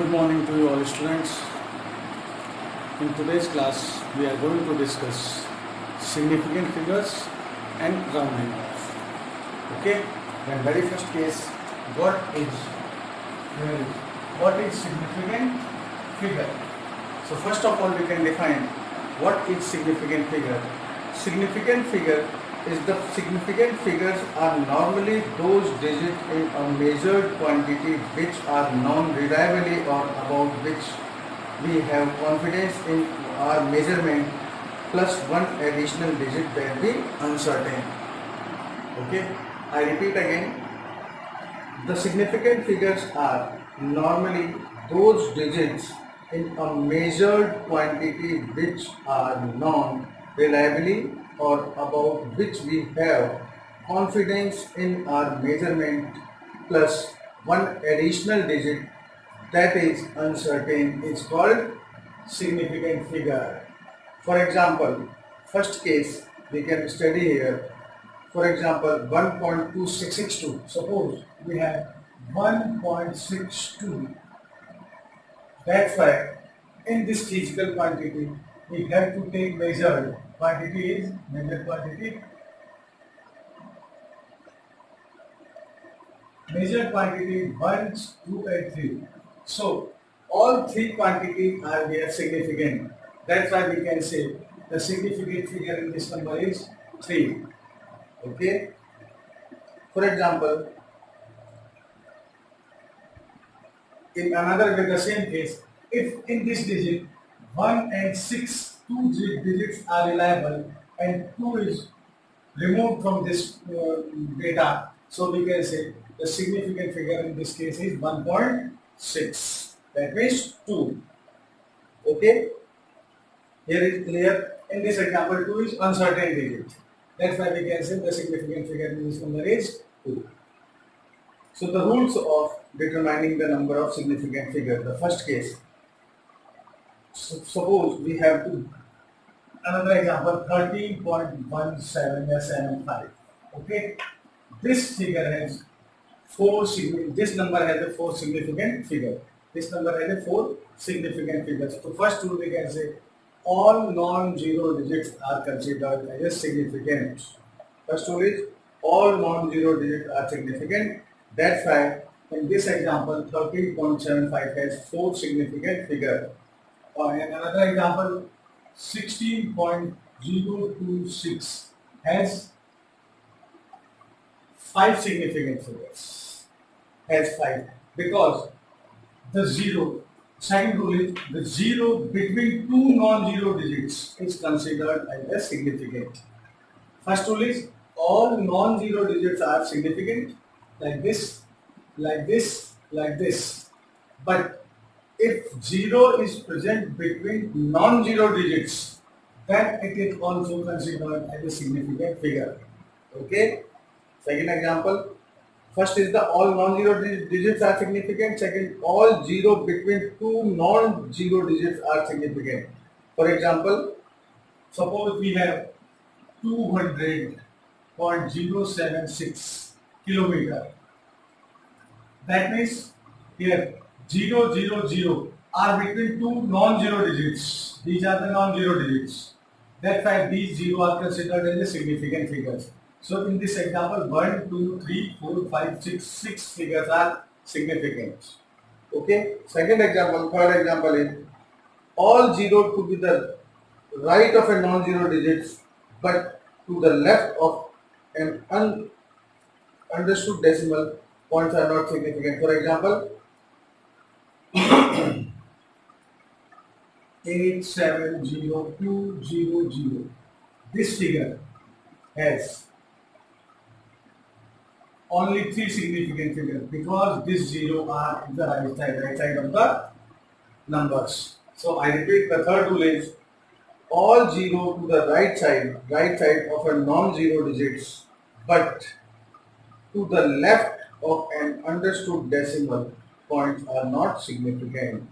Good morning to you all students. In today's class, we are going to discuss significant figures and rounding off. Okay? Then very first case, what is significant figure? So first of all, we can define what is significant figure. Significant figure is the significant figures are normally those digits in a measured quantity which are known reliably or about which we have confidence in our measurement plus one additional digit that be uncertain. Okay, I repeat again, the significant figures are normally those digits in a measured quantity which are known reliably or about which we have confidence in our measurement plus one additional digit that is uncertain is called significant figure. For example, first case we can study here. For example, 1.2662. Suppose we have 1.62. That's why in this physical quantity we have to take measured quantity is measured quantity. Measured quantity 1, 2 and 3. So all three quantities are there significant. That's why we can say the significant figure in this number is 3. Okay. For example, in another way, the same case, if in this digit 1 and 6, two digits are reliable and 2 is removed from this data, so we can say the significant figure in this case is 1.6. That means 2. Okay. Here is clear. In this example, 2 is uncertain digit. That's why we can say the significant figure in this number is 2. So the rules of determining the number of significant figures. The first case, suppose we have to, another example, 13.1775. Okay, this figure has this number has a 4 significant figure. This number has a 4 significant figures. So first rule we can say all non-zero digits are considered as significant. First rule is all non-zero digits are significant. That's why in this example 13.75 has 4 significant figures. And another example 16.026 has 5 significant figures. Has 5 because the zero. Second rule is the zero between two non-zero digits is considered as significant. First rule is all non-zero digits are significant, like this, like this, like this. But if 0 is present between non-zero digits, then it is also considered as a significant figure. Okay. Second example. First is the all non-zero digits are significant. Second, all 0 between two non-zero digits are significant. For example, suppose we have 200.076 kilometer. That means here 0, 0, 0 are between two non-zero digits. These are the non-zero digits. That's why these 0 are considered as a significant figures. So in this example, 1, 2, 3, 4, 5, 6 figures are significant. Okay. Second example, third example is all 0 to be the right of a non-zero digits, but to the left of an understood decimal points are not significant. For example, 870200. This figure has only 3 significant figures because this 0 are in the right side of the numbers. So I repeat, the third rule is all 0 to the right side of a non-zero digits, but to the left of an understood decimal points are not significant.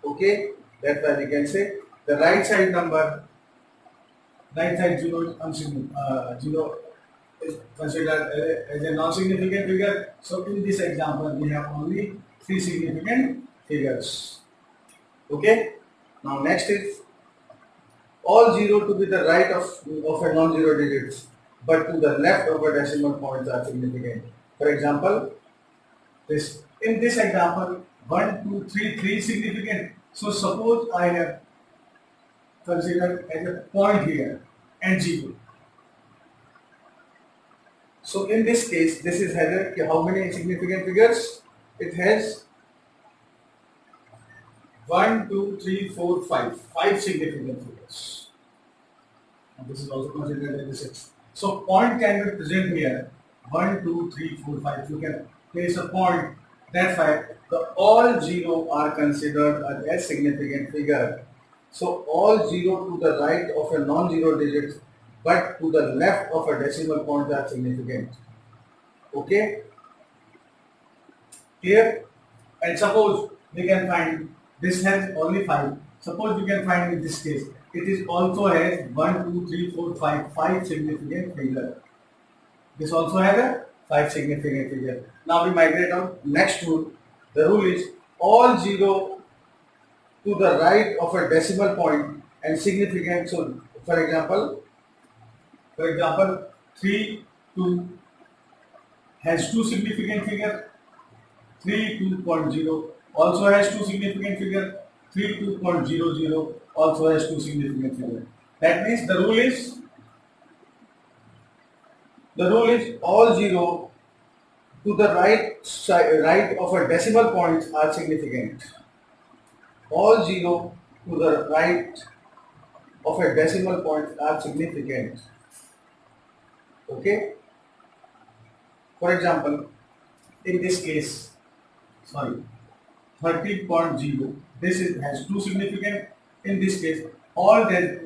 Okay, that's why we can say the right side number, right side 0 is 0 is considered as a non-significant figure. So in this example, we have only 3 significant figures. Okay. Now next is all zero to be the right of a non-zero digits, but to the left of a decimal points are significant. For example, this in this example, 1, 2, 3, 3 significant. So suppose I have considered as a point here and 0. So in this case, this is has how many significant figures? It has 1, 2, 3, 4, 5. 5 significant figures. And this is also considered as a 6. So point can be present here. 1, 2, 3, 4, 5. You can place a point. That's why the all zero are considered as significant figure. So all zero to the right of a non-zero digit, but to the left of a decimal point are significant. Okay, clear? And suppose we can find this has only 5. Suppose we can find in this case it is also has 1, 2, 3, 4, 5, 5 significant figure. This also has a 5 significant figure. Now we migrate on next rule. The rule is all zero to the right of a decimal point and significant. So for example, 3, 2 has 2 significant figure. 3, 2.0 also has 2 significant figure. 3, 2.00 also has 2 significant figure. That means the rule is all zero to the right of a decimal point are significant. All zero to the right of a decimal point are significant. Okay. For example, in this case, 13.0. This has 2 significant. In this case, all that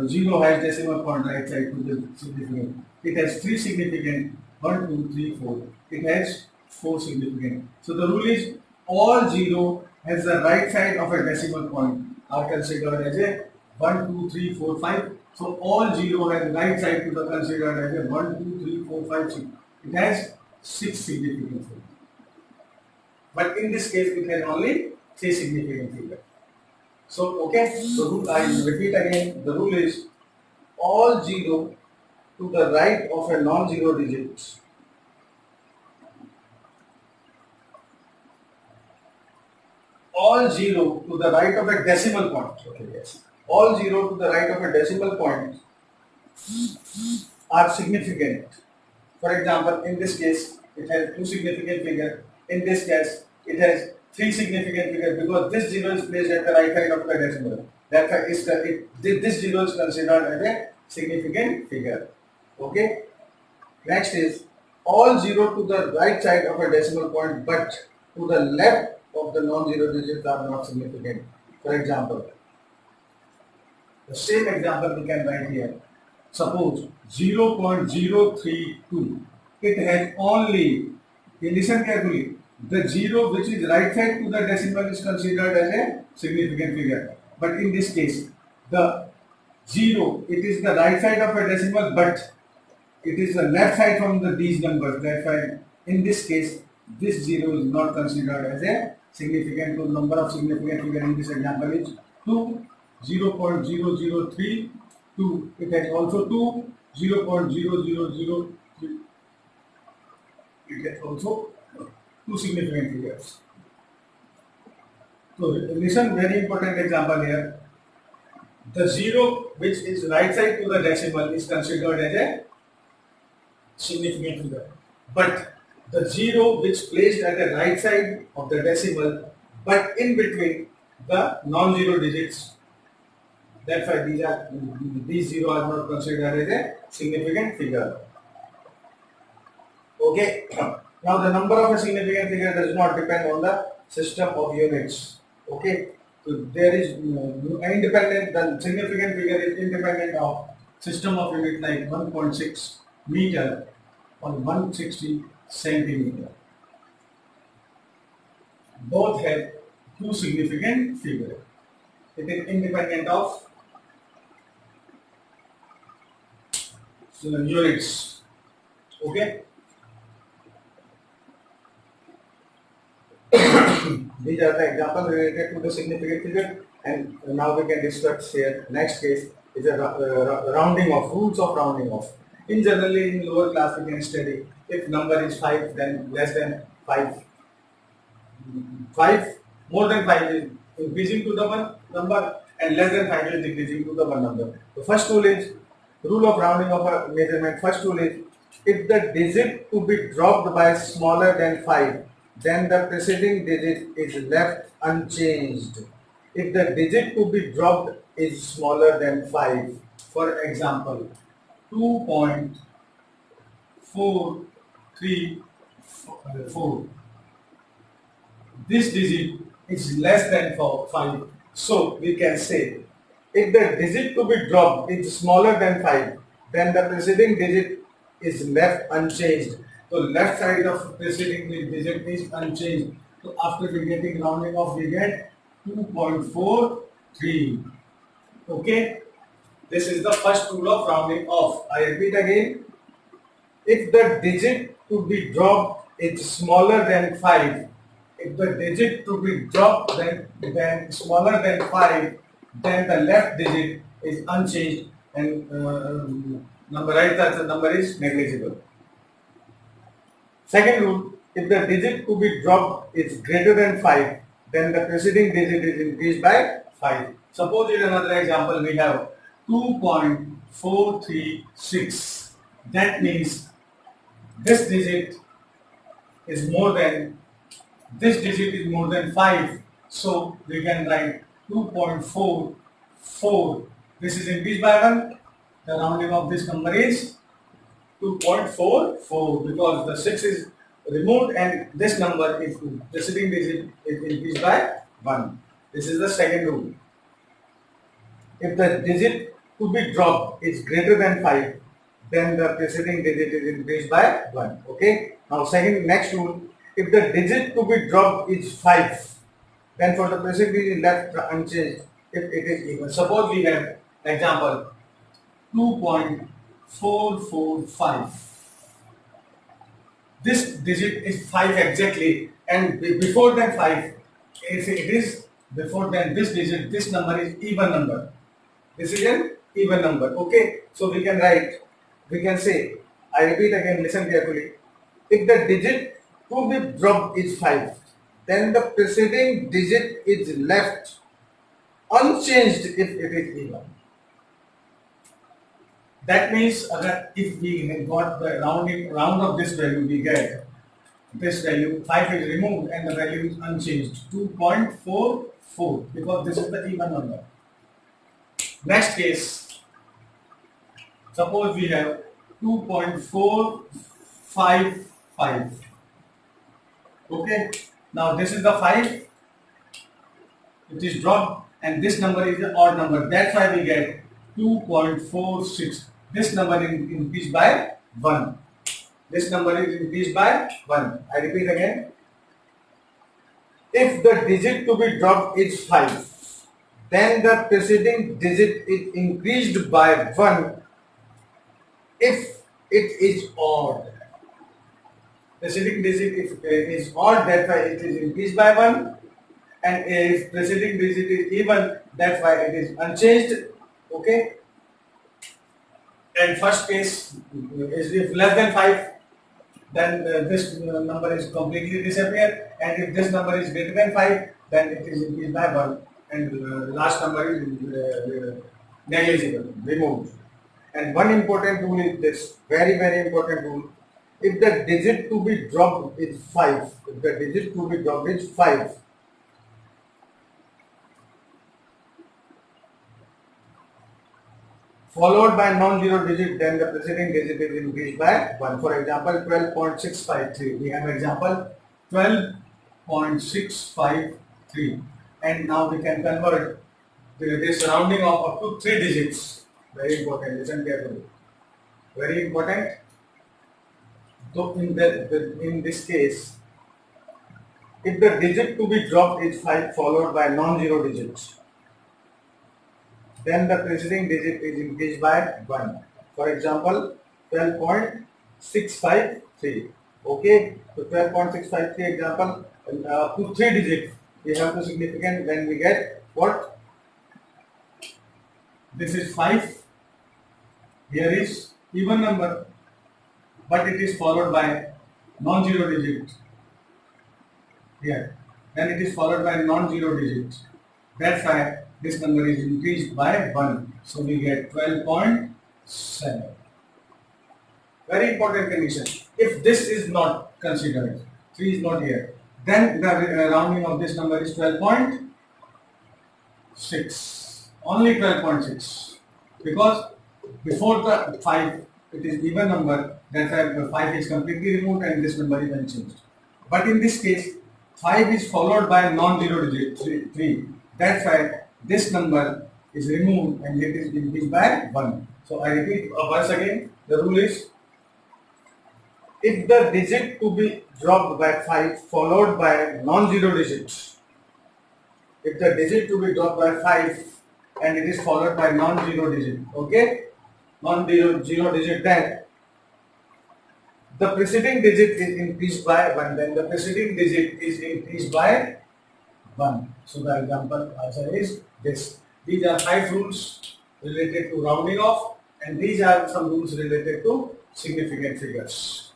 0 has decimal point right side to the significant. It has 3 significant. 1, 2, 3, 4. It has 4 significant. So the rule is all 0 has the right side of a decimal point are considered as a 1, 2, 3, 4, 5. So all 0 has right side to the considered as a 1, 2, 3, 4, 5, 6. It has 6 significant figures. But in this case, it has only 3 significant figures. So, okay, the rule, I repeat again, the rule is all 0 to the right of a non-zero digit. All 0 to the right of a decimal point. Okay, yes. All 0 to the right of a decimal point are significant. For example, in this case, it has 2 significant figures. In this case, it has 3 significant figures because this 0 is placed at the right side of the decimal. That is this 0 is considered as a significant figure. Okay. Next is all 0 to the right side of a decimal point, but to the left of the non-zero digits are not significant. For example, the same example we can write here. Suppose 0.032. It has only, listen carefully, the 0 which is right side to the decimal is considered as a significant figure. But in this case, the 0, it is the right side of a decimal, but it is the left side from these numbers. That's why in this case, this 0 is not considered as a significant. The number of significant figure in this example is 2, 0.0032. It has also 2, 0.0003. It has also 2 significant figures. So listen, very important example here. The 0 which is right side to the decimal is considered as a significant figure. But the 0 which placed at the right side of the decimal but in between the non-zero digits, that's why these 0 are not considered as a significant figure. Okay. Now the number of a significant figure does not depend on the system of units. Okay. So there is independent, the significant figure is independent of system of units like 1.6 meter or 160 centimeter. Both have 2 significant figures. It is independent of units. Okay. These are the examples related to the significant figure, and now we can discuss here. Next case is a rounding off, rules of rounding off. In generally in lower class we can study if number is 5, then less than 5. 5 more than 5 is increasing to the one number, and less than 5 is decreasing to the one number. The first rule is rule of rounding of a measurement. First rule is if the digit to be dropped by smaller than 5, then the preceding digit is left unchanged. If the digit to be dropped is smaller than 5, for example 2.434, this digit is less than 5, so we can say if the digit to be dropped is smaller than 5, then the preceding digit is left unchanged. So left side of preceding digit is unchanged. So after we getting rounding off, we get 2.43. Okay, this is the first rule of rounding off. I repeat again. If the digit to be dropped is smaller than 5, if the digit to be dropped then smaller than 5, then the left digit is unchanged, and number right that the number is negligible. Second rule, if the digit to be dropped is greater than 5, then the preceding digit is increased by 5. Suppose in another example we have 2.436. That means this digit is more than 5, so we can write 2.44. This is increased by 1. The rounding of this number is 2.44 because the 6 is removed and this number is preceding digit is increased by 1. This is the second rule. If the digit to be dropped is greater than 5, then the preceding digit is increased by 1. Okay. Now next rule. If the digit to be dropped is 5, then for the preceding digit left unchanged if it is even. Suppose we have example 2.445. This digit is 5 exactly, and before than 5, if it is before than this digit, this number is even number. This is an even number. Okay, so we can say, I repeat again, listen carefully. If the digit to be dropped is 5, then the preceding digit is left unchanged if it is even. That means if we got the round of this value, we get this value 5 is removed and the value is unchanged 2.44 because this is the even number. Next case, suppose we have 2.455. Okay, now this is the 5, it is dropped, and this number is an odd number. That's why we get 2.46. This number is increased by 1. This number is increased by 1. I repeat again. If the digit to be dropped is 5, then the preceding digit is increased by 1 if it is odd. Preceding digit is odd, that's why it is increased by 1. And if preceding digit is even, that's why it is unchanged. Okay. And first case is if less than 5, then this number is completely disappear, and if this number is greater than 5, then it is increased by 1, and last number is negligible, removed. And one important rule is this, very important rule. If the digit to be dropped is 5, followed by non-zero digit, then the preceding digit is increased by 1. For example, 12.653. We have example 12.653. And now we can convert this rounding off up to 3 digits. Very important. Listen carefully. Very important. So in this case, if the digit to be dropped is 5 followed by non-zero digits, then the preceding digit is increased by 1. For example, 12.653. Okay, so 12.653 example, up to 3 digits. We have to significant when we get what? This is 5. Here is even number, but it is followed by non-zero digit here. Then it is followed by non-zero digit. That's why this number is increased by 1. So we get 12.7. Very important condition. If this is not considered, 3 is not here, then the rounding of this number is 12.6. Only 12.6. Because before the 5, it is even number, that's why the 5 is completely removed and this number is unchanged. But in this case, 5 is followed by non-zero digit 3. That's why this number is removed and it is increased by 1. So I repeat once again, the rule is, if the digit to be dropped by 5 followed by non-zero digit, if the digit to be dropped by 5 and it is followed by non-zero digit, okay, non-zero digit, then the preceding digit is increased by 1, then the preceding digit is increased by 1. So the example answer is this. These are 5 rules related to rounding off, and these are some rules related to significant figures.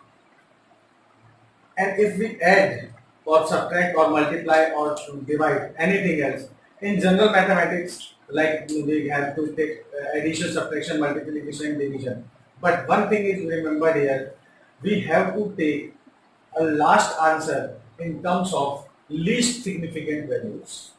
And if we add or subtract or multiply or divide anything else, in general mathematics, like we have to take addition, subtraction, multiplication, and division. But one thing is remembered here, we have to take a last answer in terms of least significant values.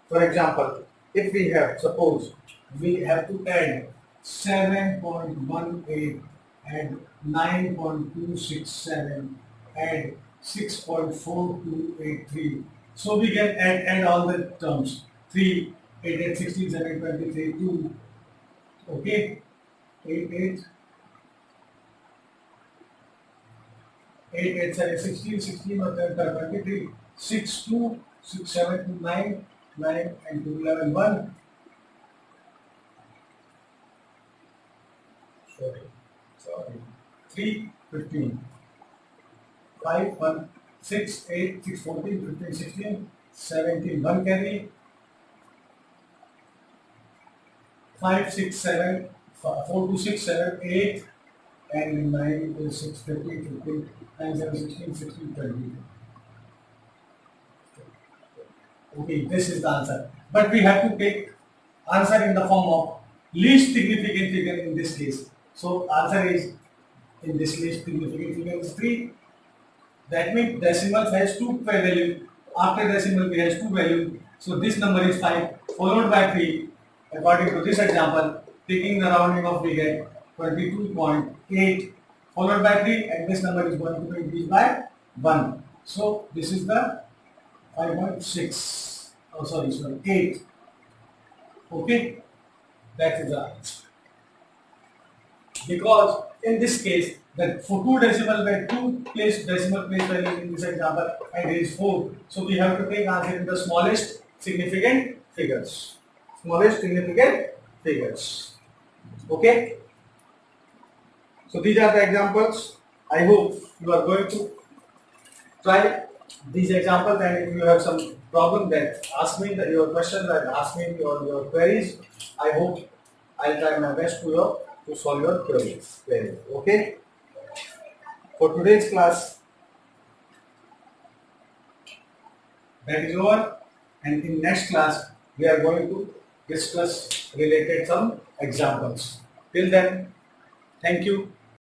For example, if we have, suppose we have to add 7.18 and 9.267 and 6.4283. So we can add all the terms. 3, 8, 8, 16, 7, 23, 2. Okay? 8, 8. 8, 8, 7, 16, 16 or 23, 6, 2, 6, 7, 2, 9, 9 and 2, 11, 1. Sorry. 3, 15. 5, 1, 6, 8, 6, 14, 15, 16, 17, 1 carry. 5, 6, 7, 4, 2, 6, 7, 8, and 9 is 6, 15, 15, 9, 7, 16, 16, 20. Okay, this is the answer. But we have to take answer in the form of least significant figure in this case. So answer is, in this least significant figure is 3. That means decimal has 2 value. After decimal we has 2 value. So this number is 5 followed by 3. According to this example, taking the rounding off we get 22.8 followed by 3, and this number is going to be increased by 1. So this is the 5.6. Oh, sorry, 8. Okay, that is the answer. Because in this case, the for 2 decimal value, 2 decimal place value in this example, and it is 4. So we have to take answer in the smallest significant figures. Smallest significant figures. Okay. So these are the examples. I hope you are going to try these examples, and if you have some problem, then ask me your questions and ask me your queries. I hope I'll try my best to solve your queries. Okay. For today's class, that is over, and in next class we are going to discuss related some examples. Till then, thank you.